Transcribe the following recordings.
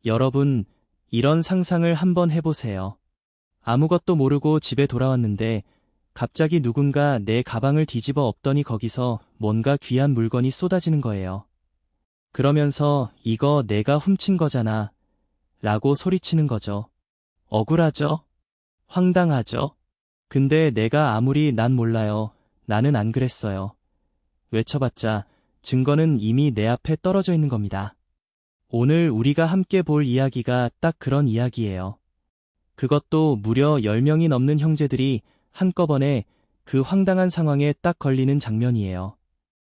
여러분, 이런 상상을 한번 해보세요. 아무것도 모르고 집에 돌아왔는데 갑자기 누군가 내 가방을 뒤집어 엎더니 거기서 뭔가 귀한 물건이 쏟아지는 거예요. 그러면서 이거 내가 훔친 거잖아 라고 소리치는 거죠. 억울하죠? 황당하죠? 근데 내가 아무리 난 몰라요. 나는 안 그랬어요. 외쳐봤자 증거는 이미 내 앞에 떨어져 있는 겁니다. 오늘 우리가 함께 볼 이야기가 딱 그런 이야기예요. 그것도 무려 10명이 넘는 형제들이 한꺼번에 그 황당한 상황에 딱 걸리는 장면이에요.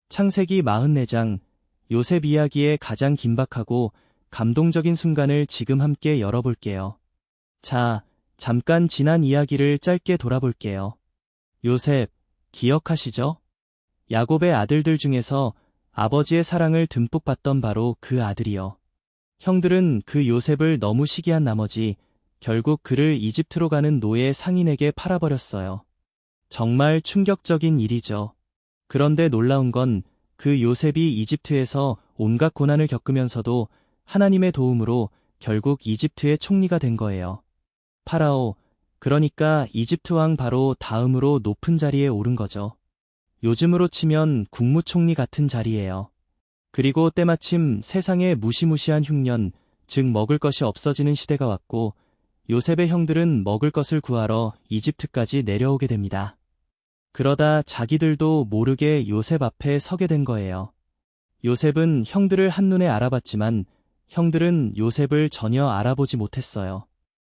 창세기 44장, 요셉 이야기의 가장 긴박하고 감동적인 순간을 지금 함께 열어볼게요. 자, 잠깐 지난 이야기를 짧게 돌아볼게요. 요셉, 기억하시죠? 야곱의 아들들 중에서 아버지의 사랑을 듬뿍 받던 바로 그 아들이요. 형들은 그 요셉을 너무 시기한 나머지 결국 그를 이집트로 가는 노예 상인에게 팔아버렸어요. 정말 충격적인 일이죠. 그런데 놀라운 건 그 요셉이 이집트에서 온갖 고난을 겪으면서도 하나님의 도움으로 결국 이집트의 총리가 된 거예요. 파라오, 그러니까 이집트 왕 바로 다음으로 높은 자리에 오른 거죠. 요즘으로 치면 국무총리 같은 자리예요. 그리고 때마침 세상에 무시무시한 흉년, 즉 먹을 것이 없어지는 시대가 왔고 요셉의 형들은 먹을 것을 구하러 이집트까지 내려오게 됩니다. 그러다 자기들도 모르게 요셉 앞에 서게 된 거예요. 요셉은 형들을 한눈에 알아봤지만 형들은 요셉을 전혀 알아보지 못했어요.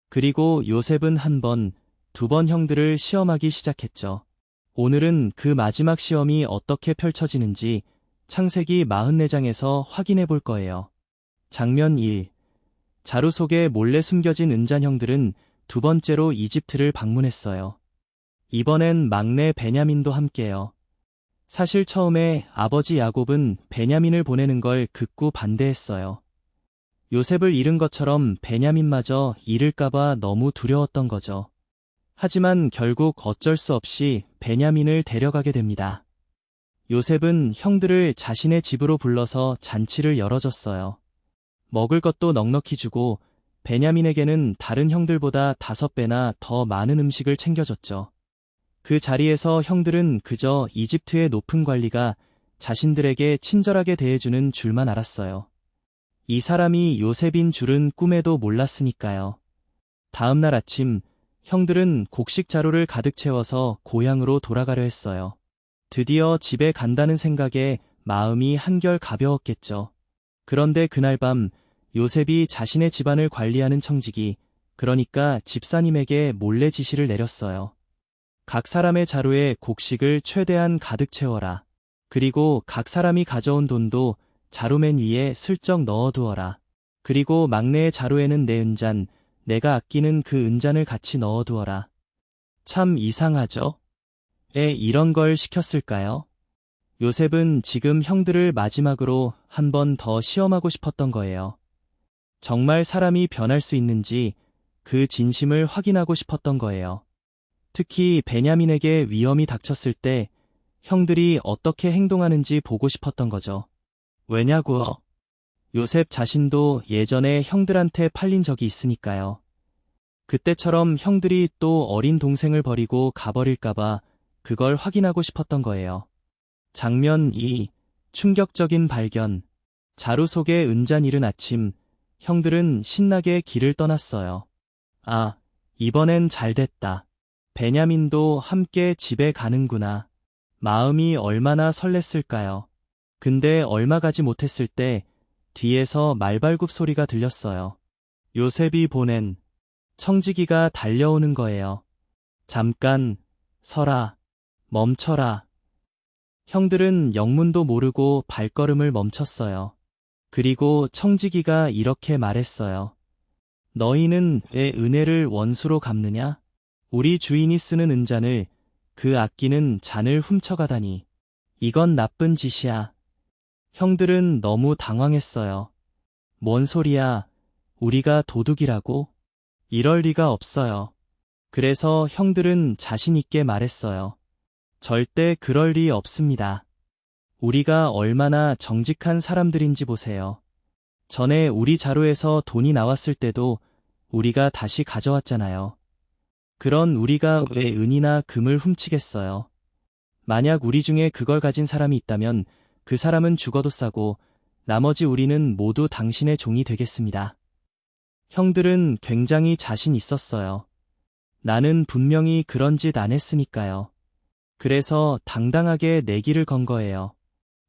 그리고 요셉은 한 번, 두 번 형들을 시험하기 시작했죠. 오늘은 그 마지막 시험이 어떻게 펼쳐지는지 창세기 44장에서 확인해 볼 거예요. 장면 1. 자루 속에 몰래 숨겨진 은잔 형들은 두 번째로 이집트를 방문했어요. 이번엔 막내 베냐민도 함께요. 사실 처음에 아버지 야곱은 베냐민을 보내는 걸 극구 반대했어요. 요셉을 잃은 것처럼 베냐민마저 잃을까봐 너무 두려웠던 거죠. 하지만 결국 어쩔 수 없이 베냐민을 데려가게 됩니다. 요셉은 형들을 자신의 집으로 불러서 잔치를 열어줬어요. 먹을 것도 넉넉히 주고 베냐민에게는 다른 형들보다 5배나 더 많은 음식을 챙겨줬죠. 그 자리에서 형들은 그저 이집트의 높은 관리가 자신들에게 친절하게 대해주는 줄만 알았어요. 이 사람이 요셉인 줄은 꿈에도 몰랐으니까요. 다음 날 아침, 형들은 곡식 자루를 가득 채워서 고향으로 돌아가려 했어요. 드디어 집에 간다는 생각에 마음이 한결 가벼웠겠죠. 그런데 그날 밤 요셉이 자신의 집안을 관리하는 청지기, 그러니까 집사님에게 몰래 지시를 내렸어요. 각 사람의 자루에 곡식을 최대한 가득 채워라. 그리고 각 사람이 가져온 돈도 자루맨 위에 슬쩍 넣어두어라. 그리고 막내의 자루에는 내 은잔, 내가 아끼는 그 은잔을 같이 넣어두어라. 참 이상하죠? 왜 이런 걸 시켰을까요? 요셉은 지금 형들을 마지막으로 한 번 더 시험하고 싶었던 거예요. 정말 사람이 변할 수 있는지 그 진심을 확인하고 싶었던 거예요. 특히 베냐민에게 위험이 닥쳤을 때 형들이 어떻게 행동하는지 보고 싶었던 거죠. 왜냐고요? 요셉 자신도 예전에 형들한테 팔린 적이 있으니까요. 그때처럼 형들이 또 어린 동생을 버리고 가버릴까봐 그걸 확인하고 싶었던 거예요. 장면 2. 충격적인 발견. 자루 속에 은잔 이른 아침, 형들은 신나게 길을 떠났어요. 아, 이번엔 잘됐다. 베냐민도 함께 집에 가는구나. 마음이 얼마나 설렜을까요? 근데 얼마 가지 못했을 때 뒤에서 말발굽 소리가 들렸어요. 요셉이 보낸 청지기가 달려오는 거예요. 잠깐, 서라, 멈춰라. 형들은 영문도 모르고 발걸음을 멈췄어요. 그리고 청지기가 이렇게 말했어요. 너희는 왜 은혜를 원수로 갚느냐? 우리 주인이 쓰는 은잔을, 그 아끼는 잔을 훔쳐가다니. 이건 나쁜 짓이야. 형들은 너무 당황했어요. 뭔 소리야? 우리가 도둑이라고? 이럴 리가 없어요. 그래서 형들은 자신 있게 말했어요. 절대 그럴 리 없습니다. 우리가 얼마나 정직한 사람들인지 보세요. 전에 우리 자루에서 돈이 나왔을 때도 우리가 다시 가져왔잖아요. 그런 우리가 왜 은이나 금을 훔치겠어요? 만약 우리 중에 그걸 가진 사람이 있다면 그 사람은 죽어도 싸고 나머지 우리는 모두 당신의 종이 되겠습니다. 형들은 굉장히 자신 있었어요. 나는 분명히 그런 짓 안 했으니까요. 그래서 당당하게 내기를 건 거예요.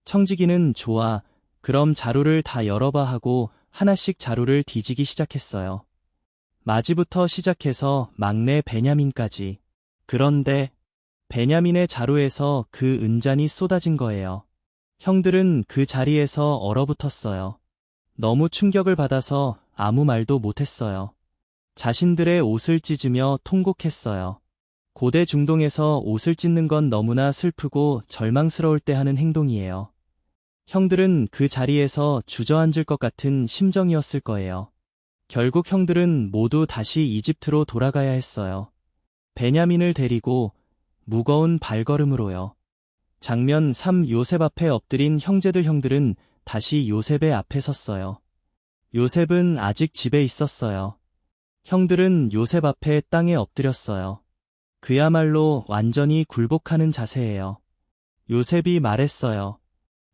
청지기는 좋아, 그럼 자루를 다 열어봐 하고 하나씩 자루를 뒤지기 시작했어요. 마지부터 시작해서 막내 베냐민까지. 그런데 베냐민의 자루에서 그 은잔이 쏟아진 거예요. 형들은 그 자리에서 얼어붙었어요. 너무 충격을 받아서 아무 말도 못했어요. 자신들의 옷을 찢으며 통곡했어요. 고대 중동에서 옷을 찢는 건 너무나 슬프고 절망스러울 때 하는 행동이에요. 형들은 그 자리에서 주저앉을 것 같은 심정이었을 거예요. 결국 형들은 모두 다시 이집트로 돌아가야 했어요. 베냐민을 데리고 무거운 발걸음으로요. 장면 3. 요셉 앞에 엎드린 형제들은 다시 요셉의 앞에 섰어요. 요셉은 아직 집에 있었어요. 형들은 요셉 앞에 땅에 엎드렸어요. 그야말로 완전히 굴복하는 자세예요. 요셉이 말했어요.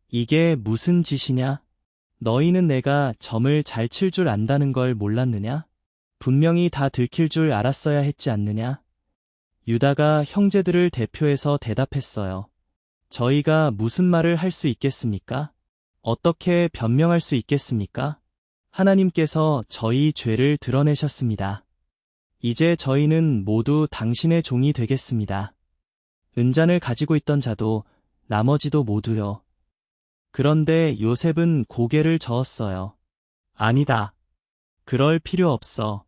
이게 무슨 짓이냐? 너희는 내가 점을 잘 칠 줄 안다는 걸 몰랐느냐? 분명히 다 들킬 줄 알았어야 했지 않느냐? 유다가 형제들을 대표해서 대답했어요. 저희가 무슨 말을 할 수 있겠습니까? 어떻게 변명할 수 있겠습니까? 하나님께서 저희 죄를 드러내셨습니다. 이제 저희는 모두 당신의 종이 되겠습니다. 은잔을 가지고 있던 자도 나머지도 모두요. 그런데 요셉은 고개를 저었어요. 아니다. 그럴 필요 없어.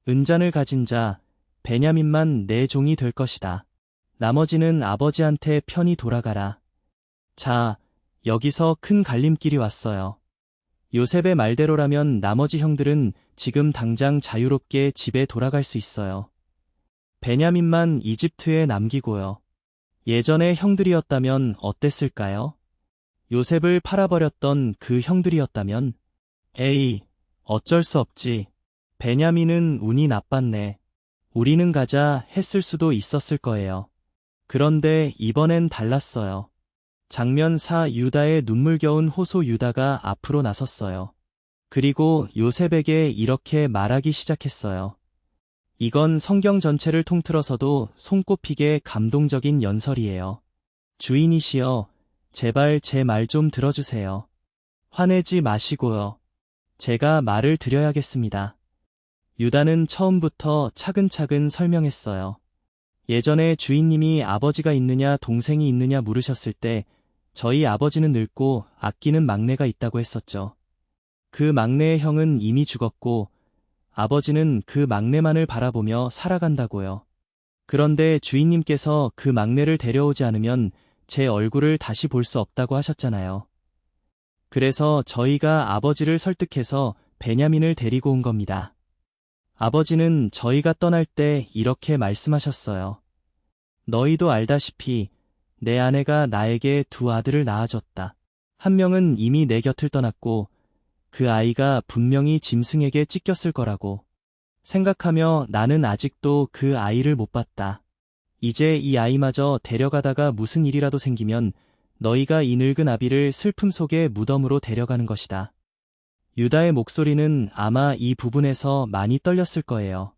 은잔을 가진 자, 베냐민만 내 종이 될 것이다. 나머지는 아버지한테 편히 돌아가라. 자, 여기서 큰 갈림길이 왔어요. 요셉의 말대로라면 나머지 형들은 지금 당장 자유롭게 집에 돌아갈 수 있어요. 베냐민만 이집트에 남기고요. 예전의 형들이었다면 어땠을까요? 요셉을 팔아버렸던 그 형들이었다면? 에이, 어쩔 수 없지. 베냐민은 운이 나빴네. 우리는 가자 했을 수도 있었을 거예요. 그런데 이번엔 달랐어요. 장면 4. 유다의 눈물겨운 호소. 유다가 앞으로 나섰어요. 그리고 요셉에게 이렇게 말하기 시작했어요. 이건 성경 전체를 통틀어서도 손꼽히게 감동적인 연설이에요. 주인이시여, 제발 제 말 좀 들어주세요. 화내지 마시고요. 제가 말을 드려야겠습니다. 유다는 처음부터 차근차근 설명했어요. 예전에 주인님이 아버지가 있느냐 동생이 있느냐 물으셨을 때 저희 아버지는 늙고 아끼는 막내가 있다고 했었죠. 그 막내의 형은 이미 죽었고 아버지는 그 막내만을 바라보며 살아간다고요. 그런데 주인님께서 그 막내를 데려오지 않으면 제 얼굴을 다시 볼 수 없다고 하셨잖아요. 그래서 저희가 아버지를 설득해서 베냐민을 데리고 온 겁니다. 아버지는 저희가 떠날 때 이렇게 말씀하셨어요. 너희도 알다시피 내 아내가 나에게 두 아들을 낳아줬다. 한 명은 이미 내 곁을 떠났고 그 아이가 분명히 짐승에게 찢겼을 거라고 생각하며 나는 아직도 그 아이를 못 봤다. 이제 이 아이마저 데려가다가 무슨 일이라도 생기면 너희가 이 늙은 아비를 슬픔 속의 무덤으로 데려가는 것이다. 유다의 목소리는 아마 이 부분에서 많이 떨렸을 거예요.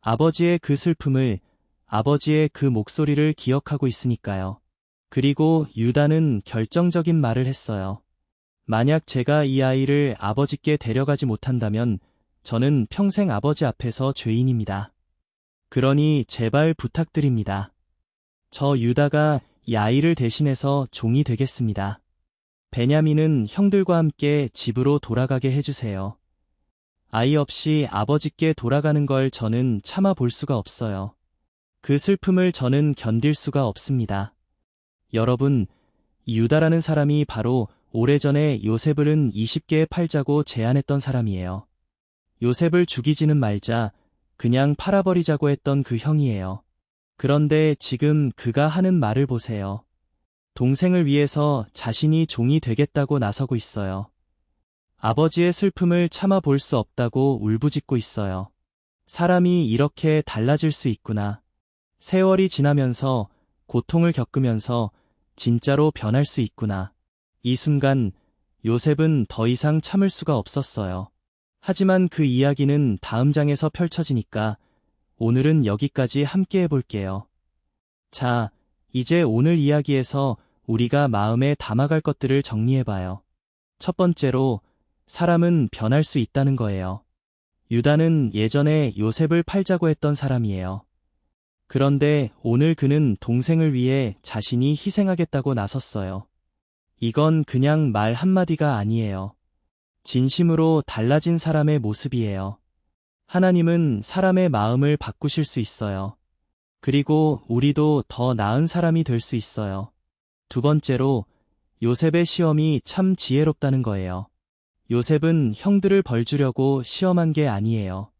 아버지의 그 슬픔을, 아버지의 그 목소리를 기억하고 있으니까요. 그리고 유다는 결정적인 말을 했어요. 만약 제가 이 아이를 아버지께 데려가지 못한다면 저는 평생 아버지 앞에서 죄인입니다. 그러니 제발 부탁드립니다. 저 유다가 이 아이를 대신해서 종이 되겠습니다. 베냐민은 형들과 함께 집으로 돌아가게 해주세요. 아이 없이 아버지께 돌아가는 걸 저는 참아 볼 수가 없어요. 그 슬픔을 저는 견딜 수가 없습니다. 여러분, 이 유다라는 사람이 바로 오래전에 요셉을 20개에 팔자고 제안했던 사람이에요. 요셉을 죽이지는 말자, 그냥 팔아버리자고 했던 그 형이에요. 그런데 지금 그가 하는 말을 보세요. 동생을 위해서 자신이 종이 되겠다고 나서고 있어요. 아버지의 슬픔을 참아 볼 수 없다고 울부짖고 있어요. 사람이 이렇게 달라질 수 있구나. 세월이 지나면서 고통을 겪으면서 진짜로 변할 수 있구나. 이 순간 요셉은 더 이상 참을 수가 없었어요. 하지만 그 이야기는 다음 장에서 펼쳐지니까 오늘은 여기까지 함께 해볼게요. 자, 이제 오늘 이야기에서 우리가 마음에 담아갈 것들을 정리해봐요. 첫 번째로, 사람은 변할 수 있다는 거예요. 유다는 예전에 요셉을 팔자고 했던 사람이에요. 그런데 오늘 그는 동생을 위해 자신이 희생하겠다고 나섰어요. 이건 그냥 말 한마디가 아니에요. 진심으로 달라진 사람의 모습이에요. 하나님은 사람의 마음을 바꾸실 수 있어요. 그리고 우리도 더 나은 사람이 될 수 있어요. 두 번째로, 요셉의 시험이 참 지혜롭다는 거예요. 요셉은 형들을 벌주려고 시험한 게 아니에요.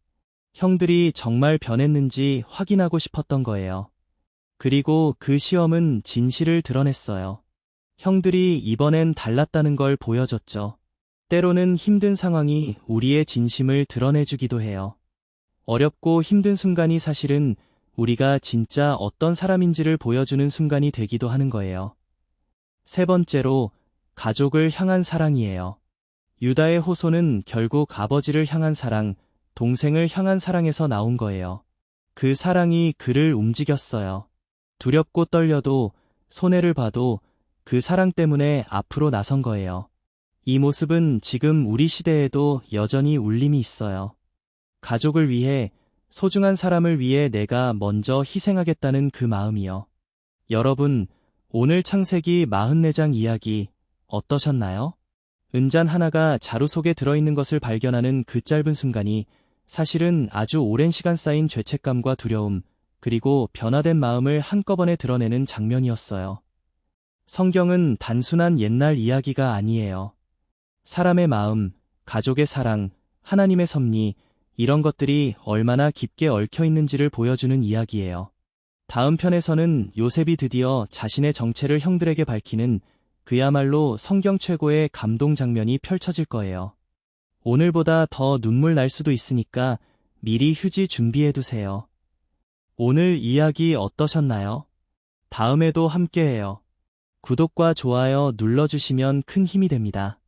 형들이 정말 변했는지 확인하고 싶었던 거예요. 그리고 그 시험은 진실을 드러냈어요. 형들이 이번엔 달랐다는 걸 보여줬죠. 때로는 힘든 상황이 우리의 진심을 드러내주기도 해요. 어렵고 힘든 순간이 사실은 우리가 진짜 어떤 사람인지를 보여주는 순간이 되기도 하는 거예요. 세 번째로, 가족을 향한 사랑이에요. 유다의 호소는 결국 아버지를 향한 사랑, 동생을 향한 사랑에서 나온 거예요. 그 사랑이 그를 움직였어요. 두렵고 떨려도, 손해를 봐도 그 사랑 때문에 앞으로 나선 거예요. 이 모습은 지금 우리 시대에도 여전히 울림이 있어요. 가족을 위해, 소중한 사람을 위해 내가 먼저 희생하겠다는 그 마음이요. 여러분, 오늘 창세기 44장 이야기 어떠셨나요? 은잔 하나가 자루 속에 들어있는 것을 발견하는 그 짧은 순간이 사실은 아주 오랜 시간 쌓인 죄책감과 두려움, 그리고 변화된 마음을 한꺼번에 드러내는 장면이었어요. 성경은 단순한 옛날 이야기가 아니에요. 사람의 마음, 가족의 사랑, 하나님의 섭리, 이런 것들이 얼마나 깊게 얽혀 있는지를 보여주는 이야기예요. 다음 편에서는 요셉이 드디어 자신의 정체를 형들에게 밝히는 그야말로 성경 최고의 감동 장면이 펼쳐질 거예요. 오늘보다 더 눈물 날 수도 있으니까 미리 휴지 준비해두세요. 오늘 이야기 어떠셨나요? 다음에도 함께해요. 구독과 좋아요 눌러주시면 큰 힘이 됩니다.